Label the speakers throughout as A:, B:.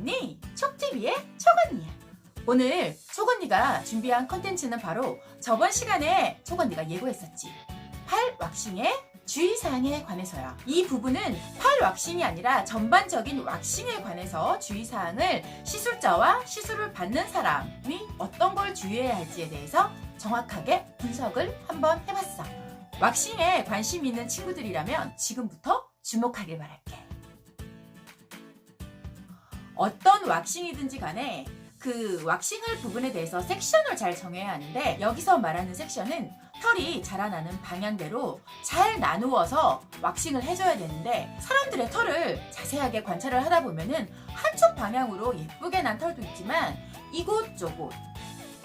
A: 언니, 촉TV의 촉언니야. 오늘 촉언니가 준비한 컨텐츠는 바로 저번 시간에 촉언니가 예고했었지. 팔 왁싱의 주의사항에 관해서야. 이 부분은 팔 왁싱이 아니라 전반적인 왁싱에 관해서 주의사항을 시술자와 시술을 받는 사람이 어떤 걸 주의해야 할지에 대해서 정확하게 분석을 한번 해봤어. 왁싱에 관심 있는 친구들이라면 지금부터 주목하길 바랄게. 어떤 왁싱이든지 간에 그 왁싱할 부분에 대해서 섹션을 잘 정해야 하는데, 여기서 말하는 섹션은 털이 자라나는 방향대로 잘 나누어서 왁싱을 해줘야 되는데, 사람들의 털을 자세하게 관찰을 하다 보면은 한쪽 방향으로 예쁘게 난 털도 있지만 이곳저곳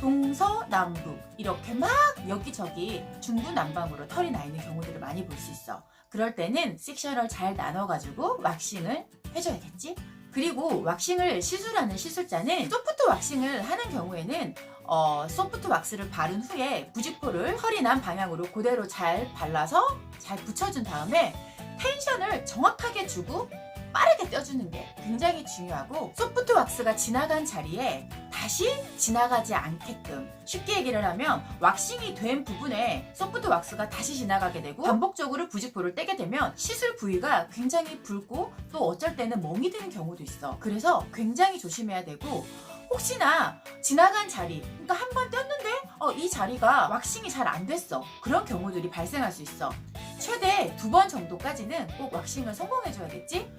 A: 동서남북 이렇게 막 여기저기 중구난방으로 털이 나 있는 경우들을 많이 볼 수 있어. 그럴 때는 섹션을 잘 나눠가지고 왁싱을 해줘야겠지? 그리고 왁싱을 시술하는 시술자는 소프트 왁싱을 하는 경우에는 소프트 왁스를 바른 후에 부직포를 털이 난 방향으로 그대로 잘 발라서 잘 붙여준 다음에 텐션을 정확하게 주고 빠르게 떼어주는 게 굉장히 중요하고, 소프트 왁스가 지나간 자리에 다시 지나가지 않게끔, 쉽게 얘기를 하면 왁싱이 된 부분에 소프트 왁스가 다시 지나가게 되고 반복적으로 부직포를 떼게 되면 시술 부위가 굉장히 붉고 또 어쩔 때는 멍이 드는 경우도 있어. 그래서 굉장히 조심해야 되고, 혹시나 지나간 자리, 그러니까 한 번 떼었는데 이 자리가 왁싱이 잘 안 됐어, 그런 경우들이 발생할 수 있어. 최대 2번 정도까지는 꼭 왁싱을 성공해줘야겠지.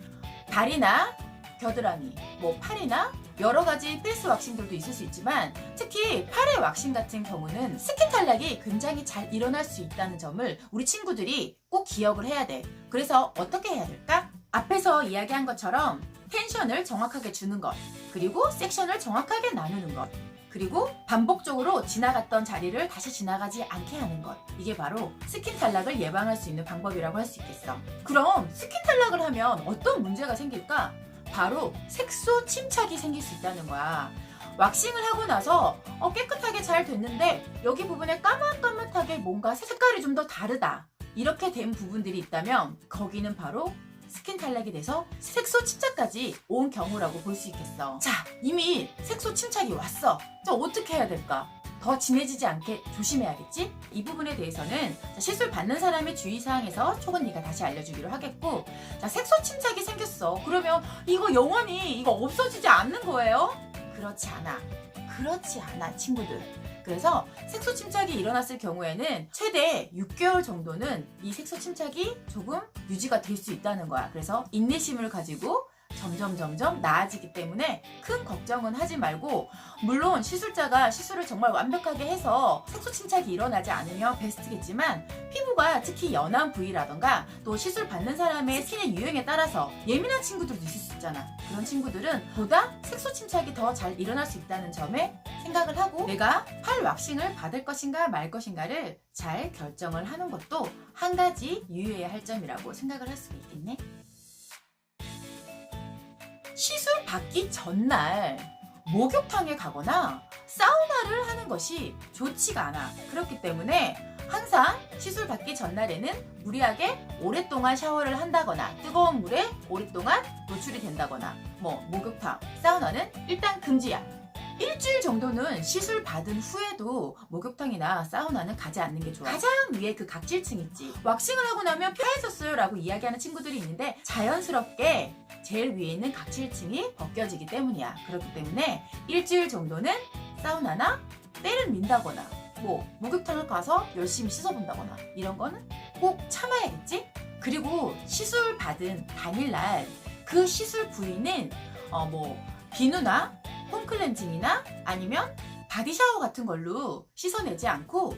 A: 다리나 겨드랑이, 팔이나 여러 가지 필수 왁싱들도 있을 수 있지만, 특히 팔의 왁싱 같은 경우는 스킨 탈락이 굉장히 잘 일어날 수 있다는 점을 우리 친구들이 꼭 기억을 해야 돼. 그래서 어떻게 해야 될까? 앞에서 이야기한 것처럼 텐션을 정확하게 주는 것, 그리고 섹션을 정확하게 나누는 것, 그리고 반복적으로 지나갔던 자리를 다시 지나가지 않게 하는 것, 이게 바로 스킨 탈락을 예방할 수 있는 방법이라고 할 수 있겠어. 그럼 스킨 탈락을 하면 어떤 문제가 생길까? 바로 색소 침착이 생길 수 있다는 거야. 왁싱을 하고 나서 깨끗하게 잘 됐는데 여기 부분에 까맣까맣하게 뭔가 색깔이 좀 더 다르다, 이렇게 된 부분들이 있다면 거기는 바로 스킨 탈락이 돼서 색소 침착까지 온 경우라고 볼 수 있겠어. 자, 이미 색소 침착이 왔어. 자, 어떻게 해야 될까? 더 진해지지 않게 조심해야겠지? 이 부분에 대해서는 시술 받는 사람의 주의사항에서 촉언니가 다시 알려주기로 하겠고, 자, 색소 침착이 생겼어. 그러면 이거 영원히 없어지지 않는 거예요? 그렇지 않아 친구들. 그래서 색소 침착이 일어났을 경우에는 최대 6개월 정도는 이 색소 침착이 조금 유지가 될 수 있다는 거야. 그래서 인내심을 가지고 점점 나아지기 때문에 큰 걱정은 하지 말고, 물론 시술자가 시술을 정말 완벽하게 해서 색소 침착이 일어나지 않으면 베스트겠지만, 피부가 특히 연한 부위라던가 또 시술 받는 사람의 스킨의 유형에 따라서 예민한 친구들도 있을 수 있잖아. 그런 친구들은 보다 색소 침착이 더 잘 일어날 수 있다는 점에 생각을 하고, 내가 팔 왁싱을 받을 것인가 말 것인가를 잘 결정을 하는 것도 한 가지 유의해야 할 점이라고 생각을 할 수가 있겠네. 시술 받기 전날 목욕탕에 가거나 사우나를 하는 것이 좋지가 않아. 그렇기 때문에 항상 시술 받기 전날에는 무리하게 오랫동안 샤워를 한다거나 뜨거운 물에 오랫동안 노출이 된다거나 목욕탕, 사우나는 일단 금지야. 일주일 정도는 시술 받은 후에도 목욕탕이나 사우나는 가지 않는 게 좋아. 가장 위에 그 각질층 있지. 왁싱을 하고 나면 폐해졌어요 라고 이야기하는 친구들이 있는데, 자연스럽게 제일 위에 있는 각질층이 벗겨지기 때문이야. 그렇기 때문에 일주일 정도는 사우나나 때를 민다거나 목욕탕을 가서 열심히 씻어본다거나 이런 거는 꼭 참아야겠지? 그리고 시술 받은 당일날 그 시술 부위는 비누나 폼클렌징이나 아니면 바디샤워 같은 걸로 씻어내지 않고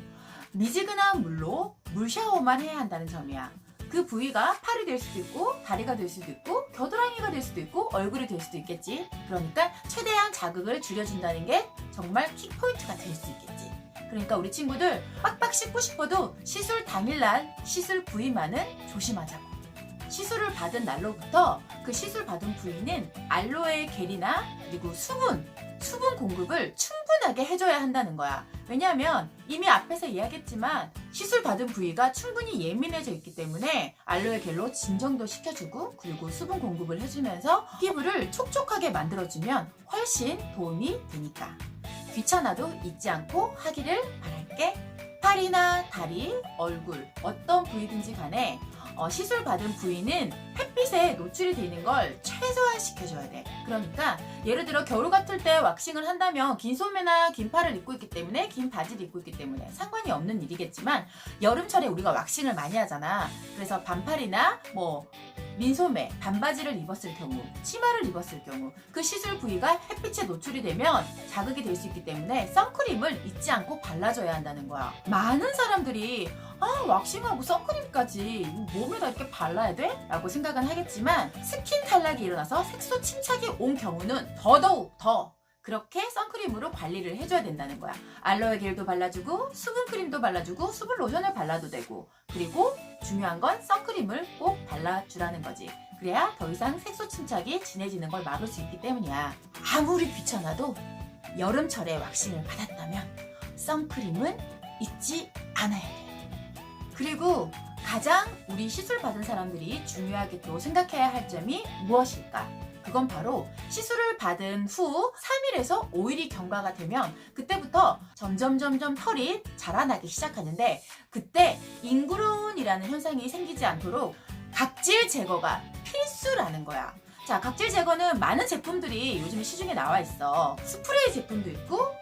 A: 미지근한 물로 물샤워만 해야 한다는 점이야. 그 부위가 팔이 될 수도 있고 다리가 될 수도 있고 겨드랑이가 될 수도 있고 얼굴이 될 수도 있겠지. 그러니까 최대한 자극을 줄여준다는 게 정말 킥포인트가 될 수 있겠지. 그러니까 우리 친구들 빡빡 씻고 싶어도 시술 당일날 시술 부위만은 조심하자고. 시술을 받은 날로부터 그 시술 받은 부위는 알로에 겔이나 그리고 수분 공급을 충분하게 해줘야 한다는 거야. 왜냐하면 이미 앞에서 이야기했지만 시술 받은 부위가 충분히 예민해져 있기 때문에 알로에 겔로 진정도 시켜주고 그리고 수분 공급을 해주면서 피부를 촉촉하게 만들어주면 훨씬 도움이 되니까 귀찮아도 잊지 않고 하기를 바랄게. 팔이나 다리, 얼굴 어떤 부위든지 간에 시술 받은 부위는 햇빛에 노출이 되는 걸 최소화 시켜줘야 돼. 그러니까 예를 들어 겨울 같을 때 왁싱을 한다면 긴 소매나 긴 팔을 입고 있기 때문에 긴 바지를 입고 있기 때문에 상관이 없는 일이겠지만 여름철에 우리가 왁싱을 많이 하잖아. 그래서 반팔이나 민소매, 반바지를 입었을 경우, 치마를 입었을 경우 그 시술 부위가 햇빛에 노출이 되면 자극이 될 수 있기 때문에 선크림을 잊지 않고 발라줘야 한다는 거야. 많은 사람들이 왁싱하고 선크림까지 몸에다 이렇게 발라야 돼? 라고 생각은 하겠지만 스킨 탈락이 일어나서 색소 침착이 온 경우는 더더욱 더 그렇게 선크림으로 관리를 해줘야 된다는 거야. 알로에 겔도 발라주고 수분크림도 발라주고 수분 로션을 발라도 되고 그리고 중요한 건 선크림을 꼭 발라주라는 거지. 그래야 더 이상 색소 침착이 진해지는 걸 막을 수 있기 때문이야. 아무리 귀찮아도 여름철에 왁싱을 받았다면 선크림은 잊지 않아야 돼. 그리고 가장 우리 시술 받은 사람들이 중요하게 또 생각해야 할 점이 무엇일까? 그건 바로 시술을 받은 후 3일에서 5일이 경과가 되면 그때부터 점점 털이 자라나기 시작하는데 그때 잉그론이라는 현상이 생기지 않도록 각질 제거가 필수라는 거야. 자, 각질 제거는 많은 제품들이 요즘에 시중에 나와 있어. 스프레이 제품도 있고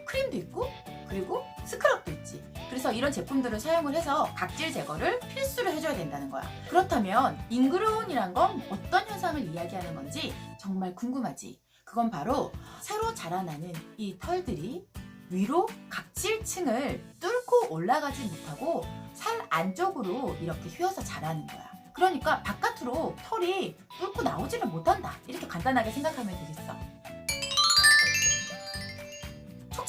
A: 크림도 있고 그리고 스크럽도 있지. 그래서 이런 제품들을 사용을 해서 각질 제거를 필수로 해줘야 된다는 거야. 그렇다면 잉그로운이란 건 어떤 현상을 이야기하는 건지 정말 궁금하지? 그건 바로 새로 자라나는 이 털들이 위로 각질층을 뚫고 올라가지 못하고 살 안쪽으로 이렇게 휘어서 자라는 거야. 그러니까 바깥으로 털이 뚫고 나오지를 못한다. 이렇게 간단하게 생각하면 되겠어.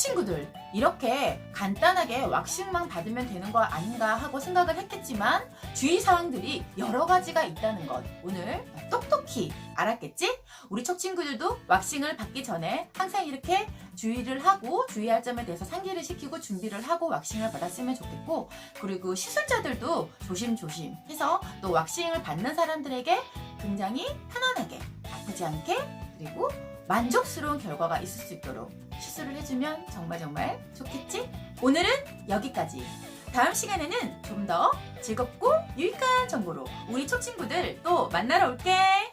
A: 친구들, 이렇게 간단하게 왁싱만 받으면 되는 거 아닌가 하고 생각을 했겠지만 주의사항들이 여러 가지가 있다는 것 오늘 똑똑히 알았겠지? 우리 척친구들도 왁싱을 받기 전에 항상 이렇게 주의를 하고 주의할 점에 대해서 상기를 시키고 준비를 하고 왁싱을 받았으면 좋겠고 그리고 시술자들도 조심조심 해서 또 왁싱을 받는 사람들에게 굉장히 편안하게 아프지 않게 그리고 만족스러운 결과가 있을 수 있도록 시술을 해주면 정말 좋겠지? 오늘은 여기까지. 다음 시간에는 좀 더 즐겁고 유익한 정보로 우리 초 친구들 또 만나러 올게.